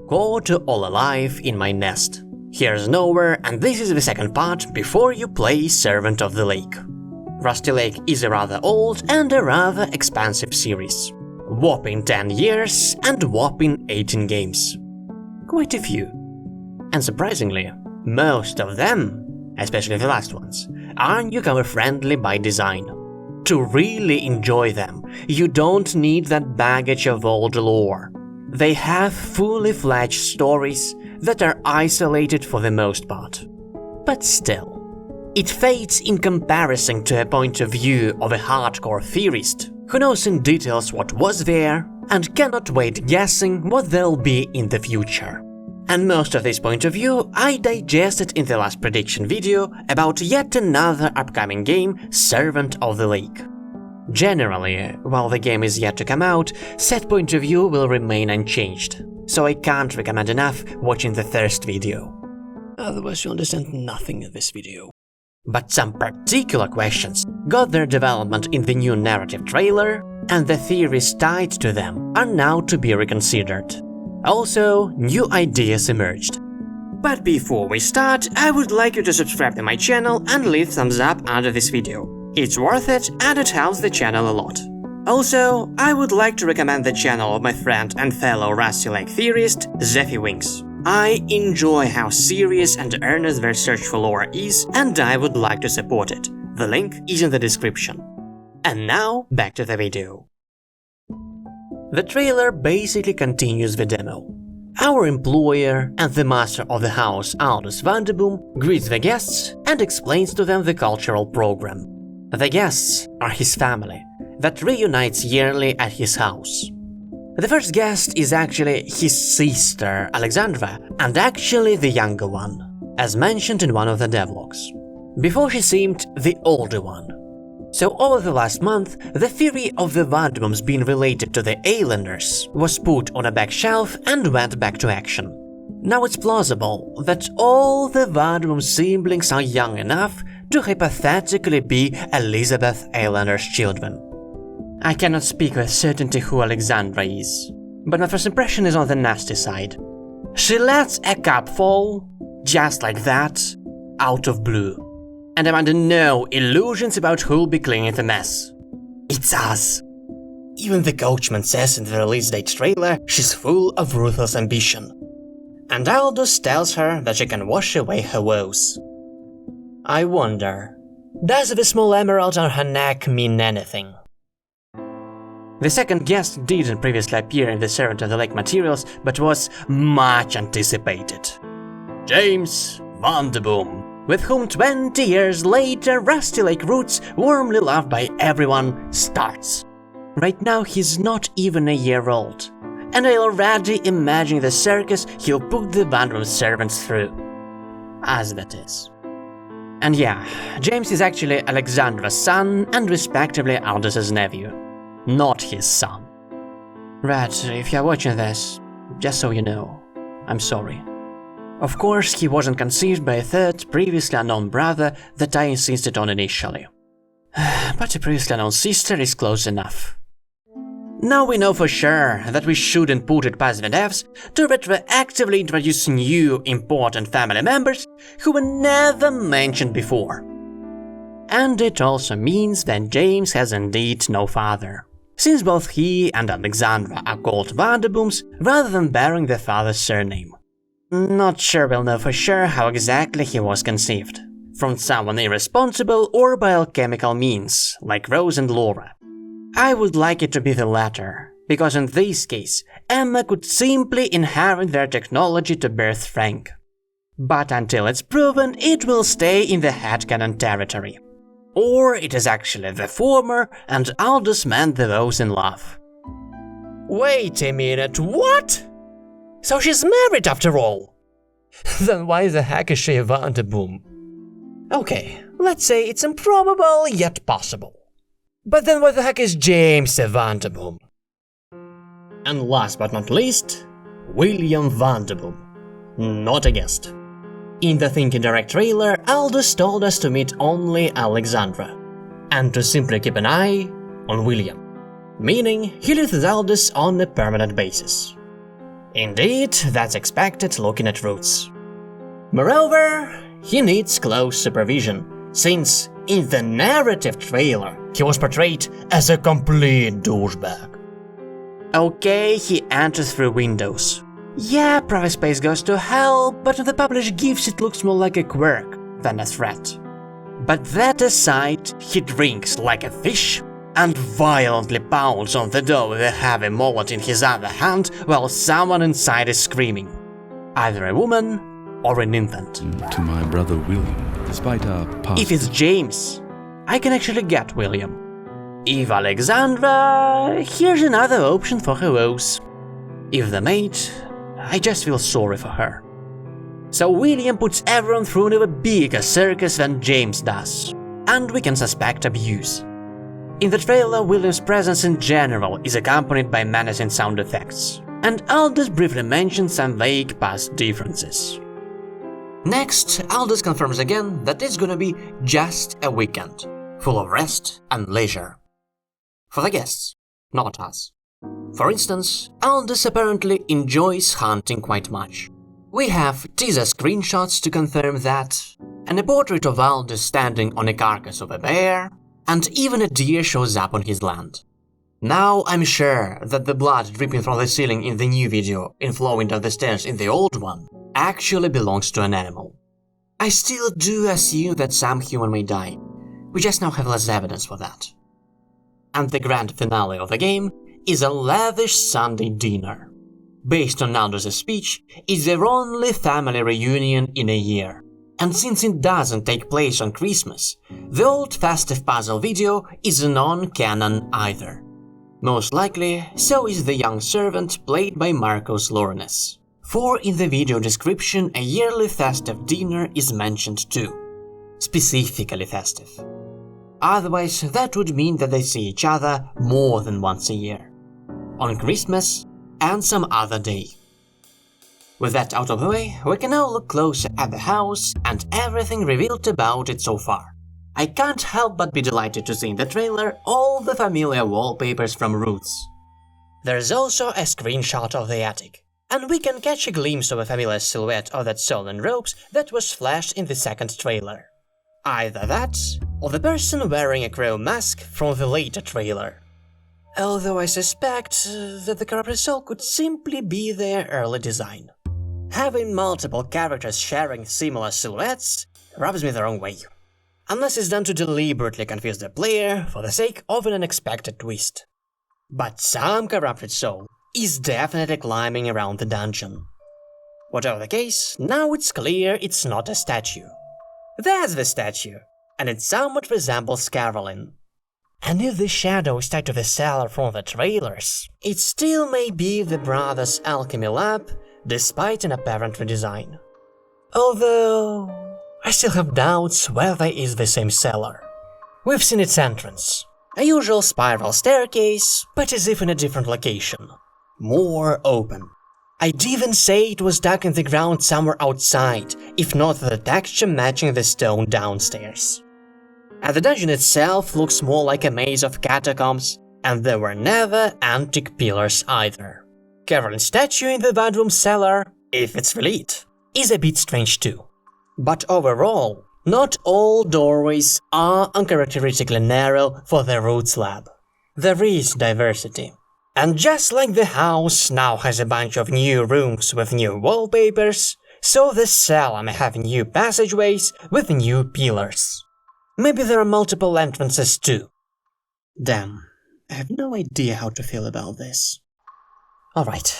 Caught all alive in my nest. Here's nowhere, and this is the second part before you play Servant of the Lake. Rusty Lake is a rather old and a rather expansive series. Whopping 10 years and whopping 18 games. Quite a few. And surprisingly, most of them, especially the last ones, are newcomer friendly by design. To really enjoy them, you don't need that baggage of old lore. They have fully fledged stories that are isolated for the most part. But still, it fades in comparison to a point of view of a hardcore theorist who knows in details what was there and cannot wait guessing what there'll be in the future. And most of this point of view I digested in the last prediction video about yet another upcoming game, Servant of the Lake. Generally, while the game is yet to come out, said point of view will remain unchanged, so I can't recommend enough watching the first video. Otherwise you'll understand nothing in this video. But some particular questions got their development in the new narrative trailer, and the theories tied to them are now to be reconsidered. Also, new ideas emerged. But before we start, I would like you to subscribe to my channel and leave thumbs up under this video. It's worth it and it helps the channel a lot. Also, I would like to recommend the channel of my friend and fellow Rusty Lake theorist, Zephy Wings. I enjoy how serious and earnest their search for lore is, and I would like to support it. The link is in the description. And now, back to the video. The trailer basically continues the demo. Our employer and the master of the house, Aldous Vanderboom, greets the guests and explains to them the cultural program. The guests are his family, that reunites yearly at his house. The first guest is actually his sister, Alexandra, and actually the younger one, as mentioned in one of the devlogs. Before she seemed the older one. So over the last month, the theory of the Vanderbooms being related to the Islanders was put on a back shelf and went back to action. Now it's plausible that all the Vanderboom siblings are young enough to hypothetically be Elizabeth Islander's children. I cannot speak with certainty who Alexandra is, but my first impression is on the nasty side. She lets a cup fall, just like that, out of blue. And I'm under no illusions about who'll be cleaning the mess. It's us. Even the coachman says in the release date trailer she's full of ruthless ambition. And Aldous tells her that she can wash away her woes. I wonder, does the small emerald on her neck mean anything? The second guest didn't previously appear in the Servant of the Lake materials, but was much anticipated. James Vanderboom, with whom 20 years later Rusty Lake roots, warmly loved by everyone, starts. Right now he's not even a year old, and I already imagine the circus he'll put the Vanderboom servants through. As that is. And yeah, James is actually Alexandra's son and respectively Aldous' nephew. Not his son. Red, if you're watching this, just so you know, I'm sorry. Of course, he wasn't conceived by a third, previously unknown brother that I insisted on initially. But a previously unknown sister is close enough. Now we know for sure that we shouldn't put it past the devs to retroactively introduce new important family members who were never mentioned before. And it also means that James has indeed no father, since both he and Alexandra are called Vanderbooms rather than bearing their father's surname. Not sure we'll know for sure how exactly he was conceived, from someone irresponsible or by alchemical means, like Rose and Laura. I would like it to be the latter, because in this case, Emma could simply inherit their technology to birth Frank. But until it's proven, it will stay in the headcanon territory. Or it is actually the former, and Aldous meant the Rose in love. Wait a minute, what? So she's married after all? Then why the heck is she a Vanderboom? Okay, let's say it's improbable yet possible. But then why the heck is James a Vanderboom? And last but not least, William Vanderboom. Not a guest. In the Thinking Direct trailer, Aldous told us to meet only Alexandra, and to simply keep an eye on William, meaning he lives with Aldous on a permanent basis. Indeed, that's expected looking at Roots. Moreover, he needs close supervision, since in the narrative trailer he was portrayed as a complete douchebag. Okay, he enters through windows. Yeah, private space goes to hell, but in the published GIFs it looks more like a quirk than a threat. But that aside, he drinks like a fish and violently pounds on the door with a heavy mallet in his other hand while someone inside is screaming. Either a woman or an infant. To my brother William, despite our past... If it's James, I can actually get William. If Alexandra, here's another option for her woes. If the maid, I just feel sorry for her. So William puts everyone through an even bigger circus than James does, and we can suspect abuse. In the trailer, William's presence in general is accompanied by menacing sound effects, and Aldous briefly mentions some vague past differences. Next, Aldous confirms again that it's gonna be just a weekend, full of rest and leisure. For the guests, not us. For instance, Aldous apparently enjoys hunting quite much. We have teaser screenshots to confirm that, and a portrait of Aldous standing on a carcass of a bear, and even a deer shows up on his land. Now I'm sure that the blood dripping from the ceiling in the new video and flowing down the stairs in the old one actually belongs to an animal. I still do assume that some human may die, we just now have less evidence for that. And the grand finale of the game is a lavish Sunday dinner. Based on Aldous' speech, it's their only family reunion in a year. And since it doesn't take place on Christmas, the old festive puzzle video is non-canon either. Most likely, so is the young servant played by Marcos Lornes. For in the video description a yearly festive dinner is mentioned too. Specifically festive. Otherwise, that would mean that they see each other more than once a year. On Christmas and some other day. With that out of the way, we can now look closer at the house and everything revealed about it so far. I can't help but be delighted to see in the trailer all the familiar wallpapers from Roots. There's also a screenshot of the attic, and we can catch a glimpse of a familiar silhouette of that soul in robes that was flashed in the second trailer. Either that, or the person wearing a crow mask from the later trailer. Although I suspect that the corrupted soul could simply be their early design. Having multiple characters sharing similar silhouettes rubs me the wrong way. Unless it's done to deliberately confuse the player for the sake of an unexpected twist. But some corrupted soul is definitely climbing around the dungeon. Whatever the case, now it's clear it's not a statue. That's the statue, and it somewhat resembles Carolyn. And if the shadow is tied to the cellar from the trailers, it still may be the brothers' alchemy lab, despite an apparent redesign. Although I still have doubts whether it is the same cellar. We've seen its entrance, a usual spiral staircase, but as if in a different location. More open. I'd even say it was dug in the ground somewhere outside, if not the texture matching the stone downstairs. And the dungeon itself looks more like a maze of catacombs, and there were never antique pillars either. Carolyn's statue in the Vanderboom cellar, if it's really it, is a bit strange too. But overall, not all doorways are uncharacteristically narrow for the Roots lab. There is diversity. And just like the house now has a bunch of new rooms with new wallpapers, so the cellar may have new passageways with new pillars. Maybe there are multiple entrances too. Damn, I have no idea how to feel about this. Alright,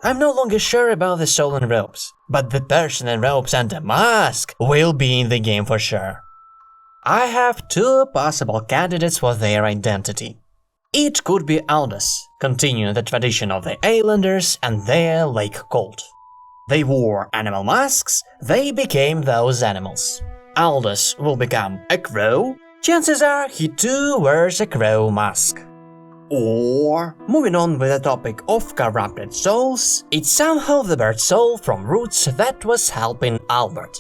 I'm no longer sure about the soul in robes, but the person in robes and the mask will be in the game for sure. I have two possible candidates for their identity. It could be Aldous, continuing the tradition of the Islanders and their lake cult. They wore animal masks, they became those animals. Aldous will become a crow, chances are he too wears a crow mask. Or, moving on with the topic of corrupted souls, it's somehow the bird soul from Roots that was helping Albert.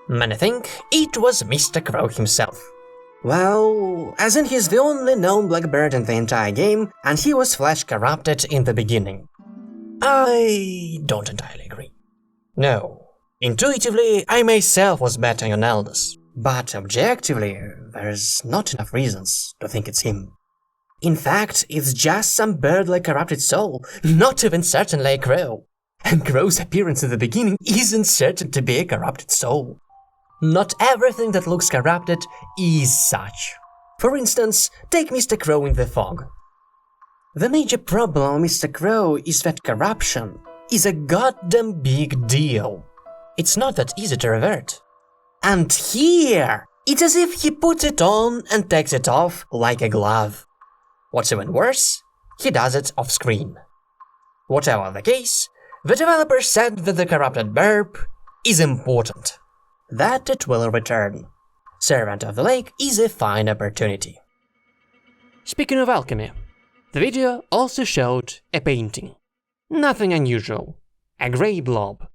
Many think it was Mr. Crow himself. Well, as in he's the only known black bird in the entire game, and he was flesh corrupted in the beginning. I don't entirely agree. No, intuitively, I myself was betting on Aldous, but objectively, there's not enough reasons to think it's him. In fact, it's just some bird-like corrupted soul, not even certain like Crow. And Crow's appearance in the beginning isn't certain to be a corrupted soul. Not everything that looks corrupted is such. For instance, take Mr. Crow in the fog. The major problem with Mr. Crow is that corruption is a goddamn big deal. It's not that easy to revert. And here, it's as if he puts it on and takes it off like a glove. What's even worse, he does it off-screen. Whatever the case, the developer said that the corrupted burp is important, that it will return. Servant of the Lake is a fine opportunity. Speaking of alchemy, the video also showed a painting. Nothing unusual, a grey blob.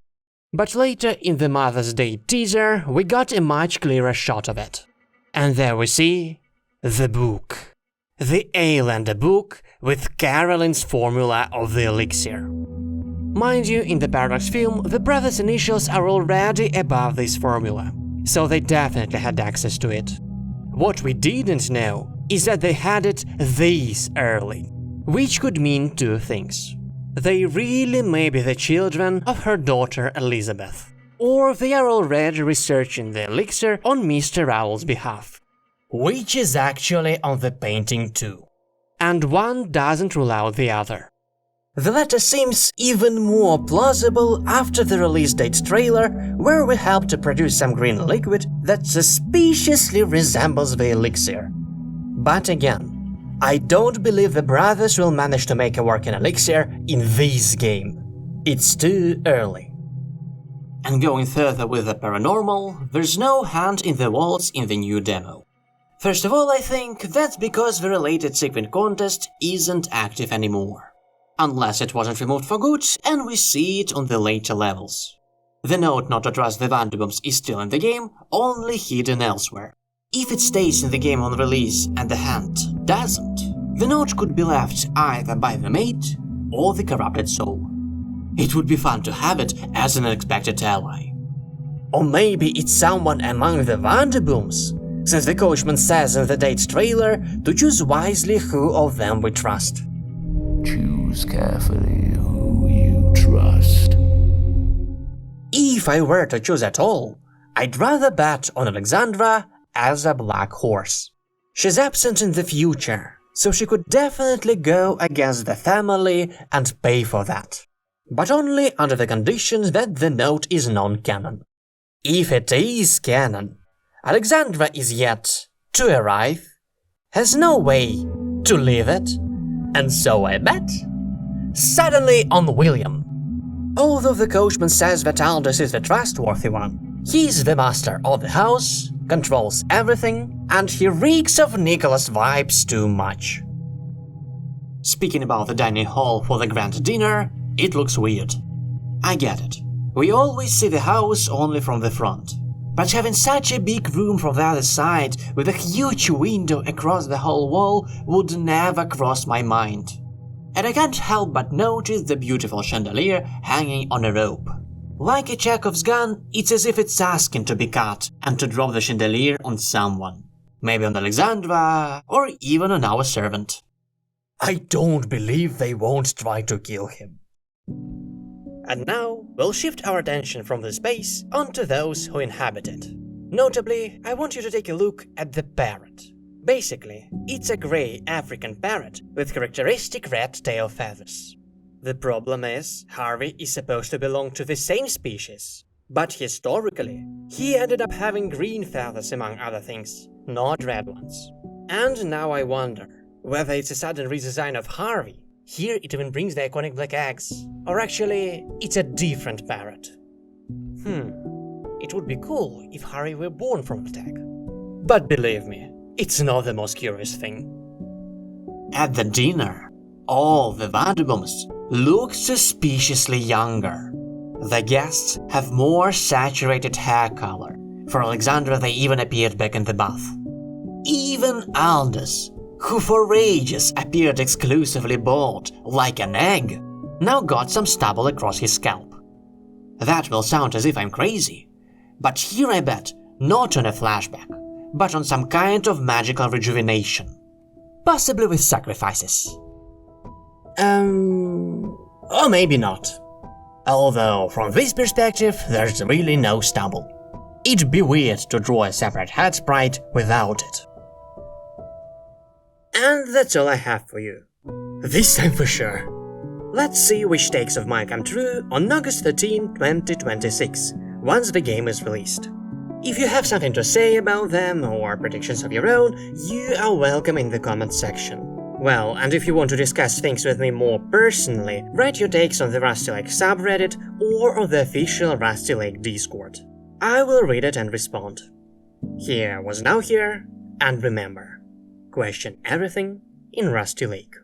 But later in the Mother's Day teaser, we got a much clearer shot of it. And there we see the book. The Alexandra book with Caroline's formula of the elixir. Mind you, in the Paradox film, the brothers' initials are already above this formula, so they definitely had access to it. What we didn't know is that they had it this early, which could mean two things. They really may be the children of her daughter Elizabeth, or they are already researching the elixir on Mr. Owl's behalf, which is actually on the painting too. And one doesn't rule out the other. The latter seems even more plausible after the release date trailer, where we helped to produce some green liquid that suspiciously resembles the elixir. But again, I don't believe the brothers will manage to make a working elixir in this game. It's too early. And going further with the paranormal, there's no hand in the walls in the new demo. First of all, I think that's because the related sequin contest isn't active anymore. Unless it wasn't removed for good, and we see it on the later levels. The note not to trust the Vanderbooms is still in the game, only hidden elsewhere. If it stays in the game on release and the hand doesn't, the note could be left either by the mate or the corrupted soul. It would be fun to have it as an unexpected ally. Or maybe it's someone among the Vanderbooms, since the coachman says in the date trailer to choose wisely who of them we trust. Choose carefully who you trust. If I were to choose at all, I'd rather bet on Alexandra as a black horse. She's absent in the future, so she could definitely go against the family and pay for that. But only under the condition that the note is non-canon. If it is canon, Alexandra is yet to arrive, has no way to leave it, and so I bet suddenly on William. Although the coachman says that Aldous is the trustworthy one, he's the master of the house, controls everything, and he reeks of Nicholas vibes too much. Speaking about the dining hall for the grand dinner, it looks weird. I get it. We always see the house only from the front. But having such a big room from the other side with a huge window across the whole wall would never cross my mind. And I can't help but notice the beautiful chandelier hanging on a rope. Like a Chekhov's gun, it's as if it's asking to be cut and to drop the chandelier on someone. Maybe on Alexandra, or even on our servant. I don't believe they won't try to kill him. And now, we'll shift our attention from the space onto those who inhabit it. Notably, I want you to take a look at the parrot. Basically, it's a grey African parrot with characteristic red tail feathers. The problem is, Harvey is supposed to belong to the same species, but historically, he ended up having green feathers among other things, not red ones. And now I wonder whether it's a sudden redesign of Harvey. Here it even brings the iconic black eggs. Or actually, it's a different parrot. It would be cool if Harry were born from a tag. But believe me, it's not the most curious thing. At the dinner, all the Vanderbooms look suspiciously younger. The guests have more saturated hair color. For Alexandra, they even appeared back in the bath. Even Aldous, who for ages appeared exclusively bald, like an egg, now got some stubble across his scalp. That will sound as if I'm crazy, but here I bet not on a flashback, but on some kind of magical rejuvenation. Possibly with sacrifices. Or maybe not. Although, from this perspective, there's really no stubble. It'd be weird to draw a separate head sprite without it. And that's all I have for you. This time for sure. Let's see which takes of mine come true on August 13, 2026, once the game is released. If you have something to say about them or predictions of your own, you are welcome in the comments section. Well, and if you want to discuss things with me more personally, write your takes on the Rusty Lake subreddit or on the official Rusty Lake Discord. I will read it and respond. Here was now here, and remember, question everything in Rusty Lake.